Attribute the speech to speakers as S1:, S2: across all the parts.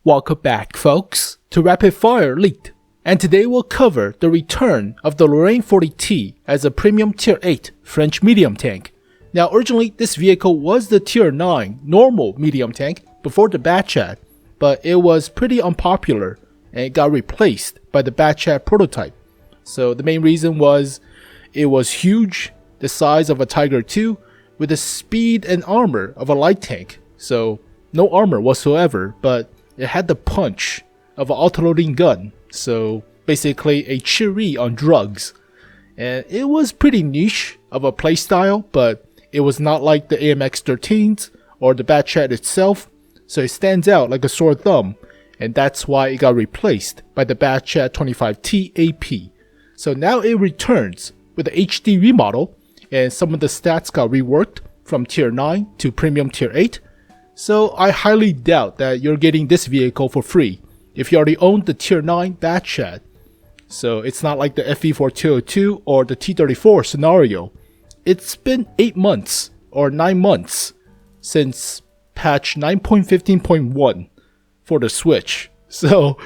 S1: Welcome back, folks, to Rapid Fire Elite, and today we'll cover the return of the Lorraine 40T as a premium Tier 8 French medium tank. Now, originally this vehicle was the Tier 9 normal medium tank before the Batchat, but it was pretty unpopular and it got replaced by the Batchat prototype. So the main reason was it was huge, the size of a Tiger II, with the speed and armor of a light tank. So no armor whatsoever, but it had the punch of an autoloading gun, so basically a Cheery on drugs. And it was pretty niche of a playstyle, but it was not like the AMX-13s or the Batchat itself, so it stands out like a sore thumb, and that's why it got replaced by the Batchat 25T AP. So now it returns with the HD remodel, and some of the stats got reworked from Tier 9 to Premium Tier 8. So I highly doubt that you're getting this vehicle for free if you already own the Tier 9 Batchat. So it's not like the FE4202 or the T34 scenario. It's been 8 months or 9 months since patch 9.15.1 for the Switch. So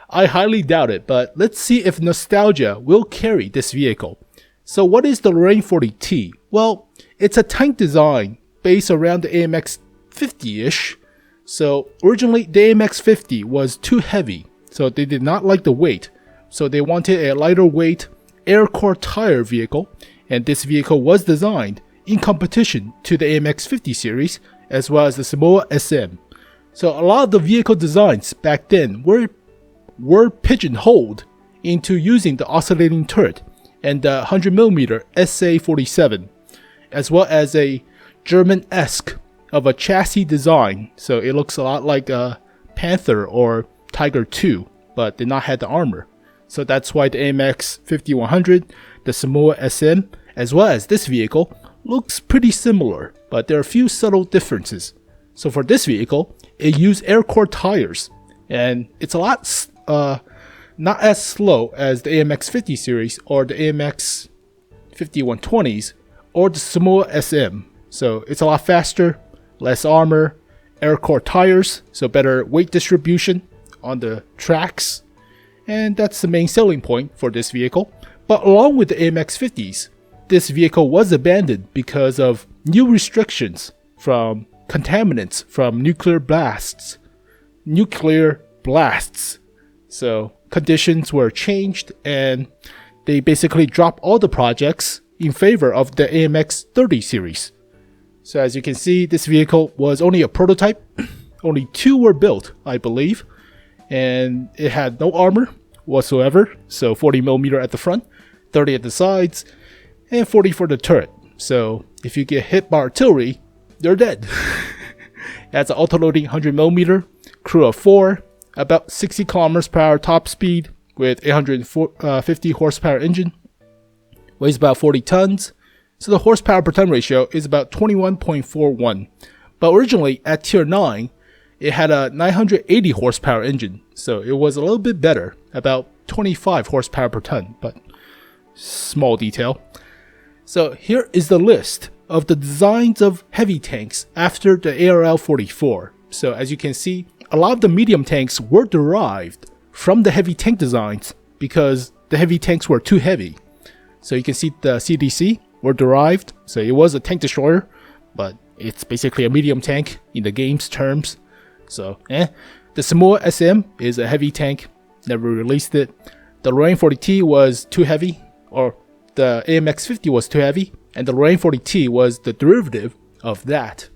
S1: I highly doubt it, but let's see if nostalgia will carry this vehicle. So what is the Lorraine 40T? Well, it's a tank design based around the AMX 50-ish. So originally the AMX 50 was too heavy, so they did not like the weight. So they wanted a lighter weight air core tire vehicle, and this vehicle was designed in competition to the AMX 50 series as well as the Samoa SM. So a lot of the vehicle designs back then were pigeonholed into using the oscillating turret and the 100mm SA-47, as well as a German-esque of a chassis design, so it looks a lot like a Panther or Tiger II, but did not have the armor. So that's why the AMX 5100, the Samoa SM, as well as this vehicle, looks pretty similar, but there are a few subtle differences. So for this vehicle, it used air core tires, and it's a lot not as slow as the AMX 50 series or the AMX 5120s or the Samoa SM. So it's a lot faster, less armor, air core tires, so better weight distribution on the tracks, and that's the main selling point for this vehicle. But along with the AMX 50s, this vehicle was abandoned because of new restrictions from contaminants from nuclear blasts. So conditions were changed and they basically dropped all the projects in favor of the AMX 30 series. So as you can see, this vehicle was only a prototype. Only 2 were built, I believe. And it had no armor whatsoever. So 40mm at the front, 30 at the sides, and 40 for the turret. So if you get hit by artillery, you're dead. It has an autoloading 100mm, crew of 4, about 60 km/h top speed with 850 horsepower engine. Weighs about 40 tons. So the horsepower per ton ratio is about 21.41. But originally at Tier 9, it had a 980 horsepower engine. So it was a little bit better, about 25 horsepower per ton, but small detail. So here is the list of the designs of heavy tanks after the ARL 44. So as you can see, a lot of the medium tanks were derived from the heavy tank designs because the heavy tanks were too heavy. So you can see the CDC were derived, so it was a tank destroyer, but it's basically a medium tank in the game's terms. So, the Samoa SM is a heavy tank, never released it. The Lorraine 40T was too heavy, or the AMX 50 was too heavy, and the Lorraine 40T was the derivative of that.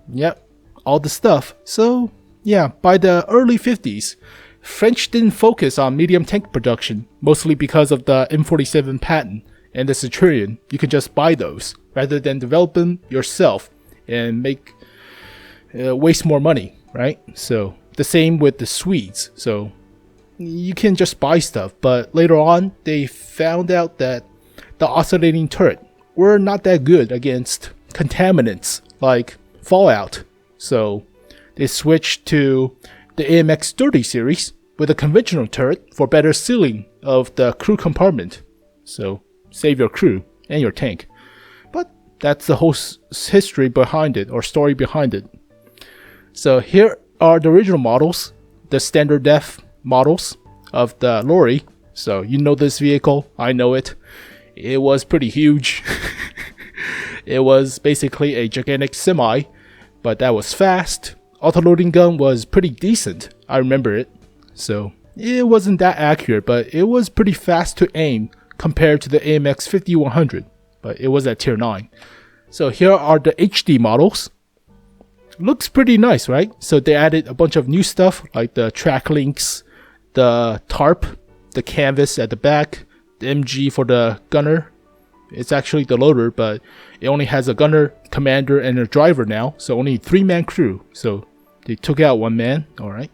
S1: Yep, all the stuff. So, yeah, by the early 50s, French didn't focus on medium tank production, mostly because of the M47 patent and the Centurion. You could just buy those rather than develop them yourself and make waste more money, right? So the same with the Swedes. So you can just buy stuff, but later on they found out that the oscillating turret were not that good against contaminants like fallout. So they switched to the AMX 30 series with a conventional turret for better sealing of the crew compartment. So save your crew and your tank. But that's the whole history behind it, or story behind it. So here are the original models, the standard def models of the lorry. So you know this vehicle, I know it. It was pretty huge. It was basically a gigantic semi, but that was fast. Autoloading gun was pretty decent, I remember it. So it wasn't that accurate, but it was pretty fast to aim compared to the AMX 5100, but it was at tier 9. So here are the HD models. Looks pretty nice, right? So they added a bunch of new stuff like the track links, the tarp, the canvas at the back, the MG for the gunner. It's actually the loader, but it only has a gunner, commander, and a driver now. So only 3-man crew. So they took out 1 man, alright.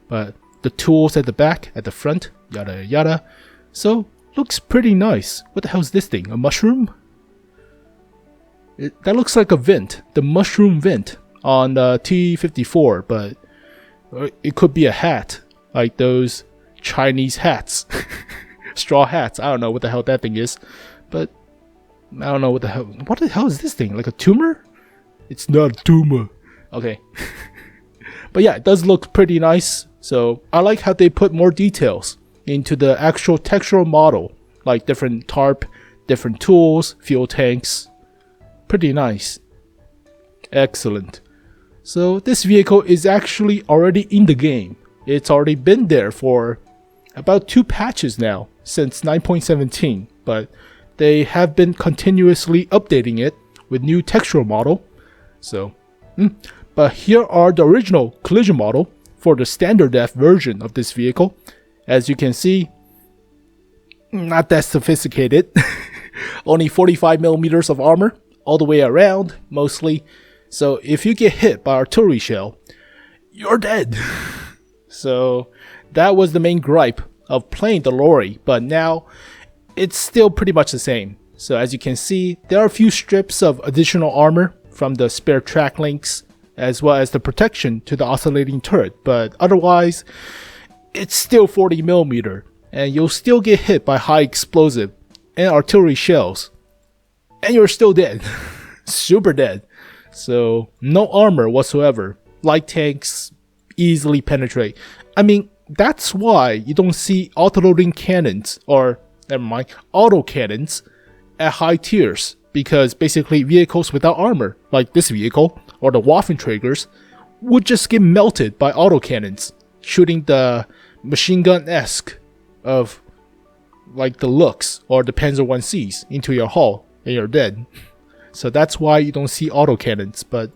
S1: But the tools at the back, at the front, yada yada. So looks pretty nice. What the hell is this thing? A mushroom? That looks like a vent. The mushroom vent on the T-54, but it could be a hat. Like those Chinese hats. Straw hats. I don't know what the hell that thing is. But I don't know what the hell. What the hell is this thing? Like a tumor? It's not a tumor. Okay. But yeah, it does look pretty nice. So I like how they put more details into the actual textural model. Like different tarp, different tools, fuel tanks. Pretty nice. Excellent. So this vehicle is actually already in the game. It's already been there for about 2 patches now, since 9.17, but they have been continuously updating it with new textural model. So, but here are the original collision model for the standard def version of this vehicle. As you can see, not that sophisticated. Only 45 millimeters of armor all the way around, mostly. So if you get hit by artillery shell, you're dead. So that was the main gripe of playing the lorry, but now it's still pretty much the same. So as you can see, there are a few strips of additional armor from the spare track links, as well as the protection to the oscillating turret, but otherwise, it's still 40 millimeter, and you'll still get hit by high explosive and artillery shells, and you're still dead. Super dead. So no armor whatsoever. Light tanks easily penetrate. I mean, that's why you don't see autoloading cannons, or never mind, auto cannons at high tiers, because basically vehicles without armor, like this vehicle or the Waffenträgers, would just get melted by auto cannons, shooting the machine gun-esque of like the looks or the Panzer 1Cs into your hull, and you're dead. So that's why you don't see autocannons, but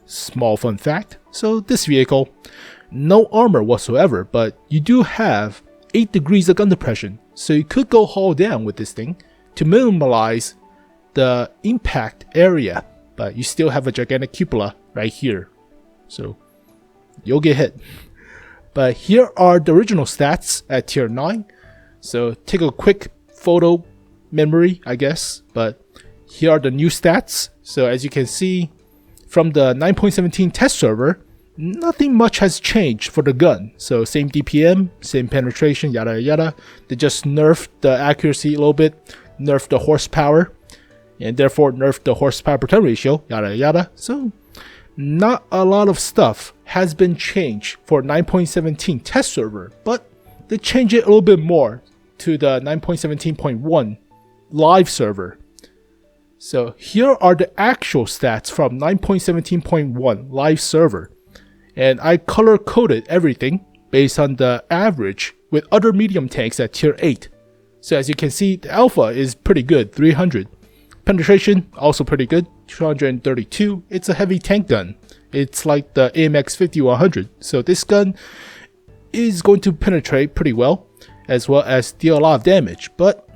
S1: small fun fact. So this vehicle, no armor whatsoever, but you do have 8 degrees of gun depression. So you could go hull down with this thing to minimize the impact area, but you still have a gigantic cupola right here. So you'll get hit. But here are the original stats at tier 9. So take a quick photo memory, I guess, but here are the new stats. So as you can see from the 9.17 test server, nothing much has changed for the gun. So same DPM, same penetration, yada yada. They just nerfed the accuracy a little bit, nerfed the horsepower, and therefore nerfed the horsepower per ton ratio, yada yada. So not a lot of stuff has been changed for 9.17 test server, but they changed it a little bit more to the 9.17.1 live server. So here are the actual stats from 9.17.1 live server, and I color coded everything based on the average with other medium tanks at tier 8. So as you can see, the alpha is pretty good, 300. Penetration also pretty good, 232. It's a heavy tank gun. It's like the AMX 5100. So this gun is going to penetrate pretty well, as well as deal a lot of damage. But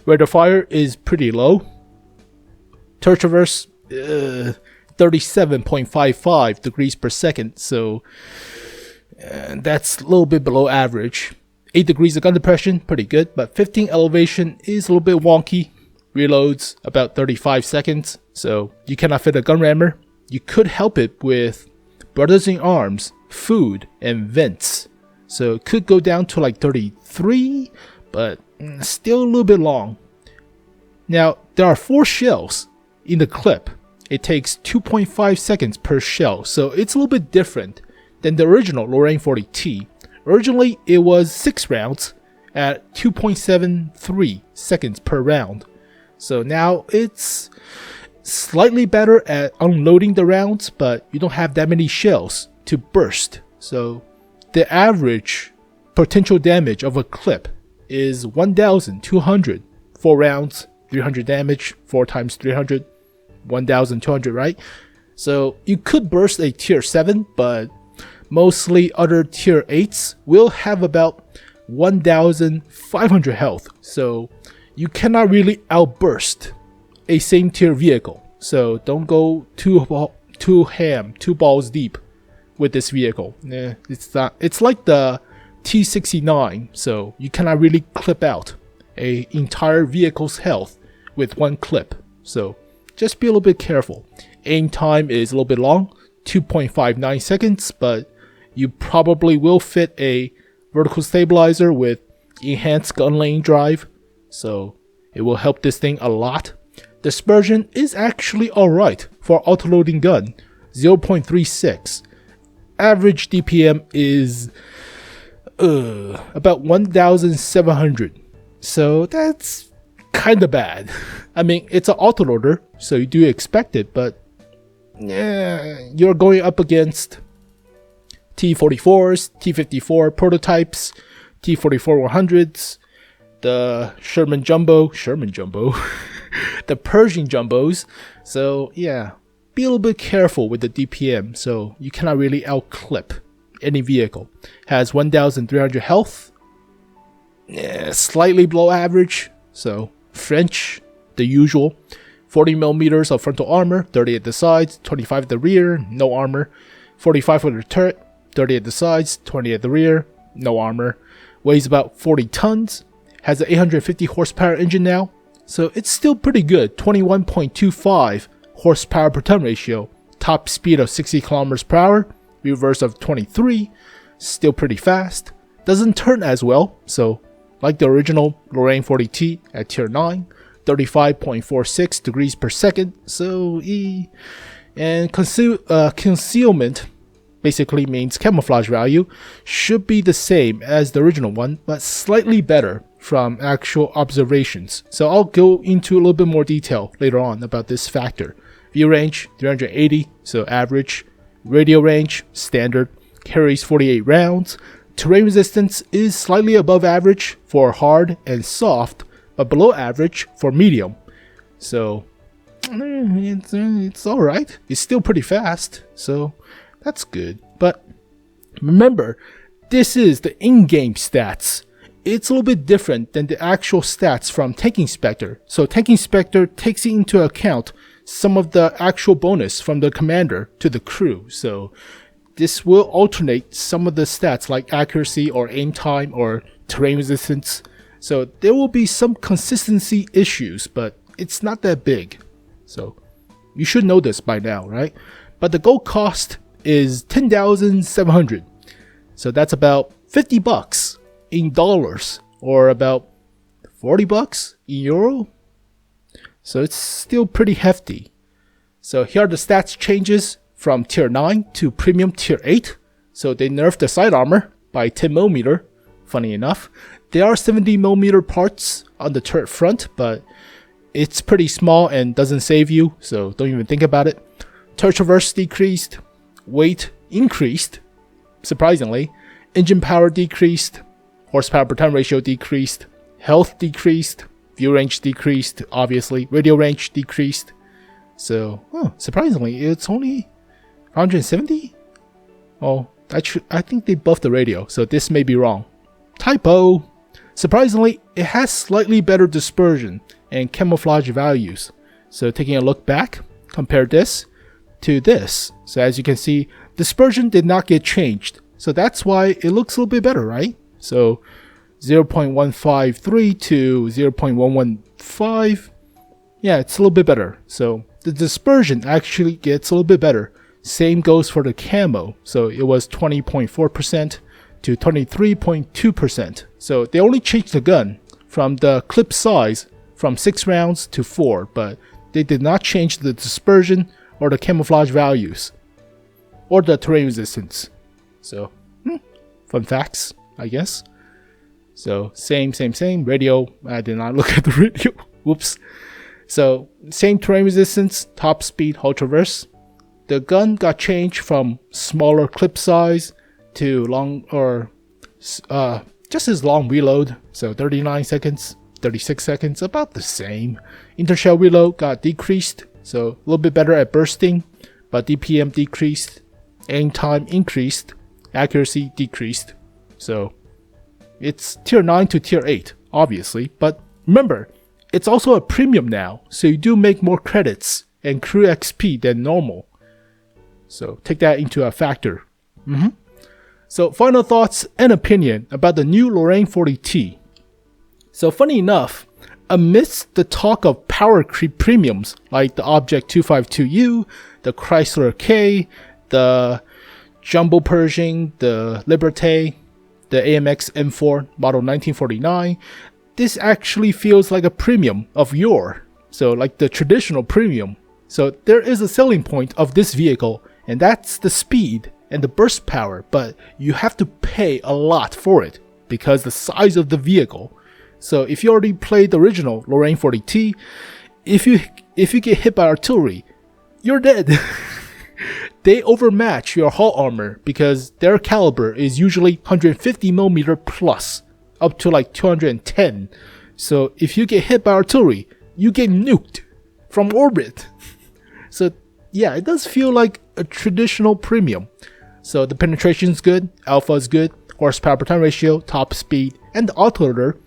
S1: rate of fire is pretty low. Turret traverse, 37.55 degrees per second. So that's a little bit below average. 8 degrees of gun depression, pretty good. But 15 elevation is a little bit wonky. Reloads about 35 seconds. So you cannot fit a gun rammer. You could help it with Brothers in Arms, food, and vents. So it could go down to like 33, but still a little bit long. Now, there are 4 shells in the clip. It takes 2.5 seconds per shell, so it's a little bit different than the original Lorraine 40T. Originally, it was 6 rounds at 2.73 seconds per round. So now it's slightly better at unloading the rounds, but you don't have that many shells to burst. So the average potential damage of a clip is 1,200. 4 rounds, 300 damage, 4 times 300, 1,200, right? So you could burst a tier 7, but mostly other tier 8s will have about 1,500 health. So you cannot really outburst a same tier vehicle. So don't go too balls deep with this vehicle. It's like the T69, so you cannot really clip out a entire vehicle's health with one clip. So just be a little bit careful. Aim time is a little bit long, 2.59 seconds, but you probably will fit a vertical stabilizer with enhanced gun lane drive, so it will help this thing a lot. Dispersion is actually alright for autoloading gun, 0.36. Average DPM is about 1,700. So that's kinda bad. I mean, it's an autoloader, so you do expect it, but yeah, you're going up against T44s, T54 prototypes, T44 100s, the Sherman Jumbo, the Pershing Jumbos. So yeah, be a little bit careful with the DPM, so you cannot really outclip any vehicle. Has 1,300 health, slightly below average. So French, the usual, 40 millimeters of frontal armor, 30 at the sides, 25 at the rear, no armor. 45 for the turret, 30 at the sides, 20 at the rear, no armor. Weighs about 40 tons. Has an 850 horsepower engine now, so it's still pretty good. 21.25 horsepower per ton ratio. Top speed of 60 kilometers per hour. Reverse of 23. Still pretty fast. Doesn't turn as well, so like the original Lorraine 40T at tier 9. 35.46 degrees per second. So and concealment basically means camouflage value should be the same as the original one, but slightly better from actual observations. So I'll go into a little bit more detail later on about this factor. View range 380, so average. Radio range standard, carries 48 rounds. Terrain resistance is slightly above average for hard and soft, but below average for medium. So it's alright. It's still pretty fast, so that's good. But remember, this is the in-game stats. It's a little bit different than the actual stats from Tank Inspector. So Tank Inspector takes into account some of the actual bonus from the commander to the crew. So this will alternate some of the stats like accuracy or aim time or terrain resistance. So there will be some consistency issues, but it's not that big. So you should know this by now, right? But the gold cost is 10,700. So that's about $50 in dollars, or about $40 in euro. So it's still pretty hefty. So here are the stats changes from tier 9 to premium tier 8. So they nerfed the side armor by 10mm. Funny enough, there are 70mm parts on the turret front, but it's pretty small and doesn't save you, so don't even think about it. Turret traverse decreased, weight increased, surprisingly, engine power decreased, horsepower per ton ratio decreased, health decreased, view range decreased, obviously, radio range decreased. So, surprisingly, it's only 170? Oh, I think they buffed the radio, so this may be wrong. Typo! Surprisingly, it has slightly better dispersion and camouflage values. So taking a look back, compare this to this. So as you can see, dispersion did not get changed. So that's why it looks a little bit better, right? So 0.153 to 0.115. Yeah, it's a little bit better. So the dispersion actually gets a little bit better. Same goes for the camo. So it was 20.4% to 23.2%. So they only changed the gun from the clip size from 6 rounds to 4, but they did not change the dispersion or the camouflage values or the terrain resistance. So, fun facts, I guess. So, same. Radio, I did not look at the radio. Whoops. So, same terrain resistance, top speed, hull traverse. The gun got changed from smaller clip size to just as long reload. So, 39 seconds, 36 seconds, about the same. Intershell reload got decreased, so a little bit better at bursting, but DPM decreased, aim time increased, accuracy decreased. So it's tier 9 to tier 8, obviously, but remember, it's also a premium now, so you do make more credits and crew XP than normal. So take that into a factor. So final thoughts and opinion about the new Lorraine 40T. So funny enough, amidst the talk of power creep premiums like the Object 252U, the Chrysler K, the Jumbo Pershing, the Liberté, the AMX M4 model 1949, this actually feels like a premium of yore. So like the traditional premium. So there is a selling point of this vehicle, and that's the speed and the burst power, but you have to pay a lot for it because the size of the vehicle. So if you already played the original Lorraine 40T, if you get hit by artillery, you're dead. They overmatch your hull armor because their caliber is usually 150mm plus, up to like 210. So if you get hit by artillery, you get nuked from orbit. So yeah, it does feel like a traditional premium. So the penetration is good, alpha is good, horsepower per ton ratio, top speed, and the autoloader.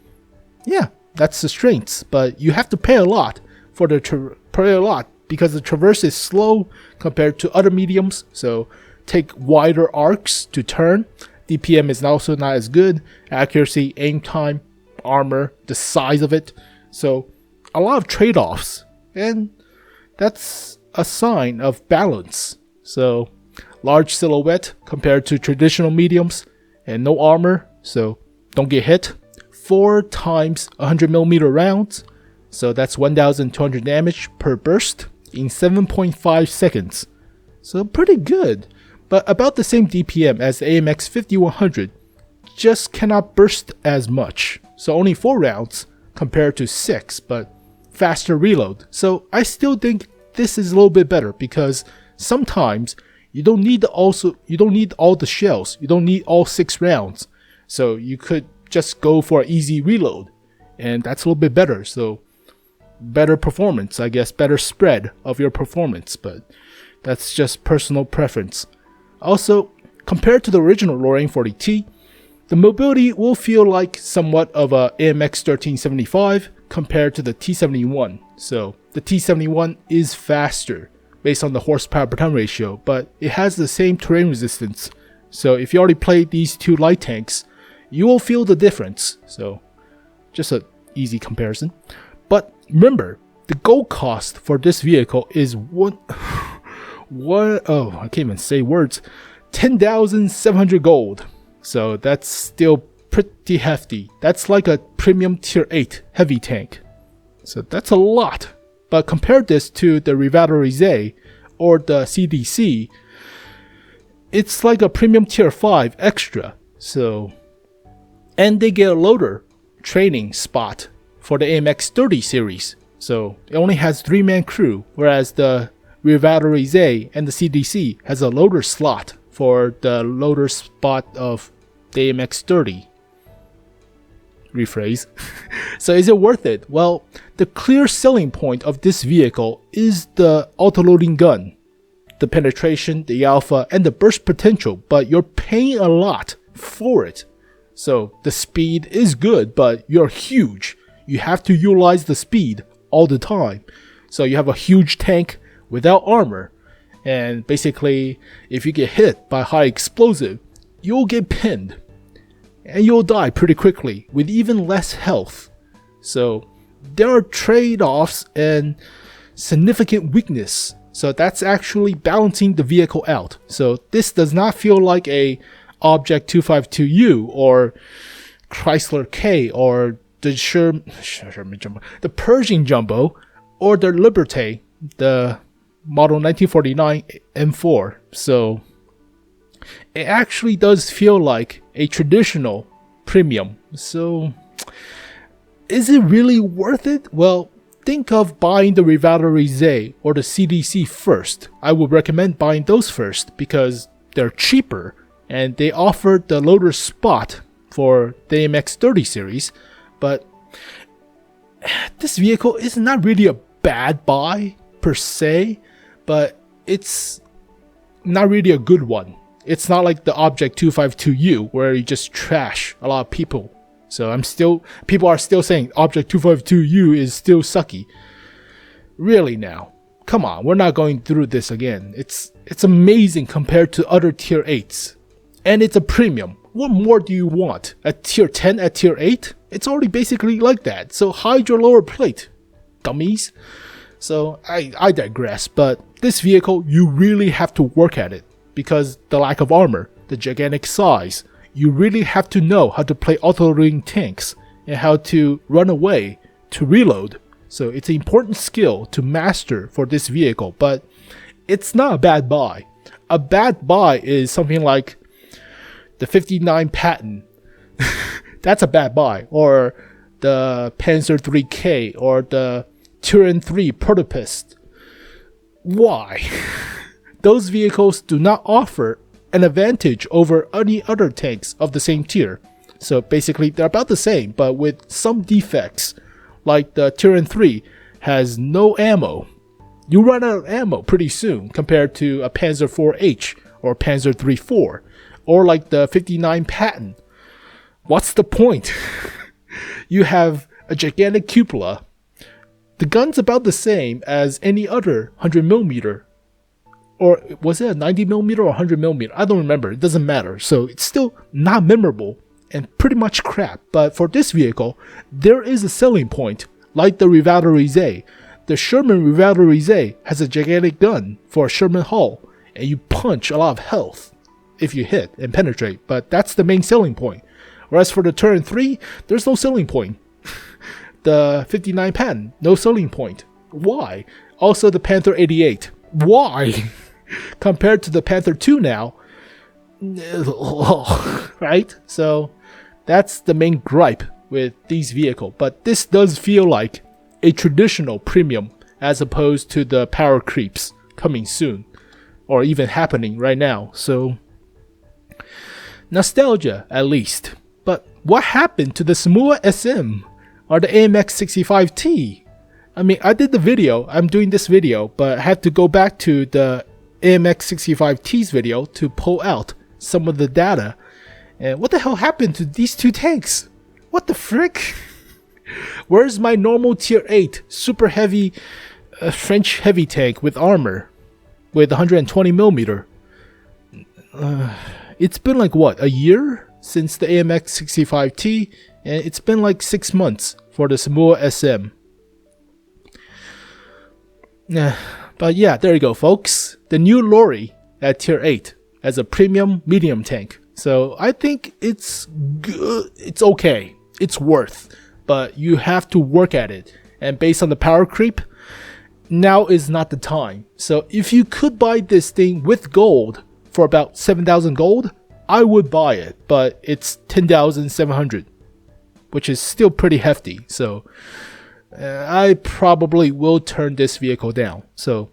S1: Yeah, that's the strengths, but you have to pay a lot for the because the traverse is slow compared to other mediums. So take wider arcs to turn. DPM is also not as good. Accuracy, aim time, armor, the size of it. So a lot of trade-offs, and that's a sign of balance. So large silhouette compared to traditional mediums, and no armor, so don't get hit. 4 times 100mm rounds, so that's 1200 damage per burst in 7.5 seconds. So pretty good, but about the same DPM as the AMX 5100, just cannot burst as much. So only 4 rounds compared to 6, but faster reload. So I still think this is a little bit better because sometimes you don't need all the shells. You don't need all 6 rounds. So you could just go for an easy reload, and that's a little bit better. So better performance, I guess, better spread of your performance, but that's just personal preference. Also, compared to the original Lorraine 40T, the mobility will feel like somewhat of a AMX 1375 compared to the T71. So the T71 is faster based on the horsepower per ton ratio, but it has the same terrain resistance. So if you already played these two light tanks, you will feel the difference. So just an easy comparison. But remember, the gold cost for this vehicle is I can't even say words, 10,700 gold. So that's still pretty hefty. That's like a premium tier 8 heavy tank. So that's a lot. But compare this to the Revalorisé or the CDC, it's like a premium tier 5 extra. So, and they get a loader training spot for the AMX 30 series. So it only has 3-man crew, whereas the Revalorisé and the CDC has a loader slot for the loader spot of the AMX 30. Rephrase. So is it worth it? Well, the clear selling point of this vehicle is the autoloading gun, the penetration, the alpha, and the burst potential, but you're paying a lot for it. So the speed is good, but you're huge. You have to utilize the speed all the time. So you have a huge tank without armor, and basically if you get hit by high explosive, you'll get pinned and you'll die pretty quickly with even less health. So there are trade-offs and significant weakness. So that's actually balancing the vehicle out. So this does not feel like a Object 252U or Chrysler K or the Pershing Jumbo or the Liberté, the model 1949 M4. So it actually does feel like a traditional premium. So, is it really worth it? Well, think of buying the Revitalize or the CDC first. I would recommend buying those first because they're cheaper and they offer the loader spot for the AMX30 series. But this vehicle is not really a bad buy per se, but it's not really a good one. It's not like the Object 252U where you just trash a lot of people. So people are still saying Object 252U is still sucky. Really now? Come on, we're not going through this again. It's amazing compared to other tier 8s. And it's a premium. What more do you want? A tier 10 at tier 8? It's already basically like that. So hide your lower plate, dummies. So I digress, but this vehicle, you really have to work at it. Because the lack of armor, the gigantic size, you really have to know how to play autoloading tanks and how to run away to reload. So it's an important skill to master for this vehicle, but it's not a bad buy. A bad buy is something like the 59 Patton. That's a bad buy. Or the Panzer 3K or the Turin 3 Protopist. Why? Those vehicles do not offer an advantage over any other tanks of the same tier. So basically they're about the same, but with some defects. Like the Turin 3 has no ammo. You run out of ammo pretty soon compared to a Panzer 4H or Panzer 3-4. Or like the 59 Patton. What's the point? You have a gigantic cupola. The gun's about the same as any other 100mm. Or was it a 90mm or 100mm? I don't remember. It doesn't matter. So it's still not memorable and pretty much crap. But for this vehicle, there is a selling point, like the Revitalize. The Sherman Revitalize has a gigantic gun for a Sherman hull, and you punch a lot of health if you hit and penetrate. But that's the main selling point. Whereas for the Turin 3, there's no selling point. The 59 Patton, no selling point. Why? Also the Panther 88. Why? Compared to the Panther 2 now, right? So that's the main gripe with these vehicles. But this does feel like a traditional premium as opposed to the power creeps coming soon or even happening right now. So nostalgia at least. But what happened to the Samoa SM or the AMX 65T? I mean, I did the video, I'm doing this video, but I had to go back to the AMX 65T's video to pull out some of the data. And what the hell happened to these two tanks? What the frick? Where's my normal tier 8 super heavy French heavy tank with armor with 120mm? It's been like what, a year since the AMX 65T, and it's been like 6 months for the Samoa SM. But yeah, there you go, folks. The new lorry at tier 8 as a premium medium tank. So I think it's good. It's okay. It's worth. But you have to work at it. And based on the power creep, now is not the time. So if you could buy this thing with gold for about 7,000 gold, I would buy it. But it's 10,700, which is still pretty hefty. So I probably will turn this vehicle down. So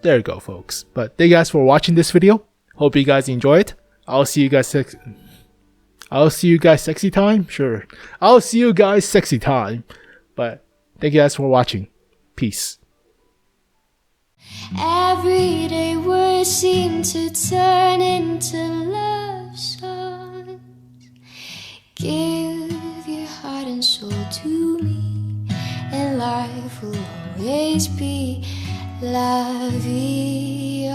S1: there you go, folks. But thank you guys for watching this video. Hope you guys enjoy it. I'll see you guys sexy time. Sure, I'll see you guys sexy time. But thank you guys for watching. Peace.
S2: Everyday words seem to turn into love songs. Give your heart and soul to me, and life will always be la vie.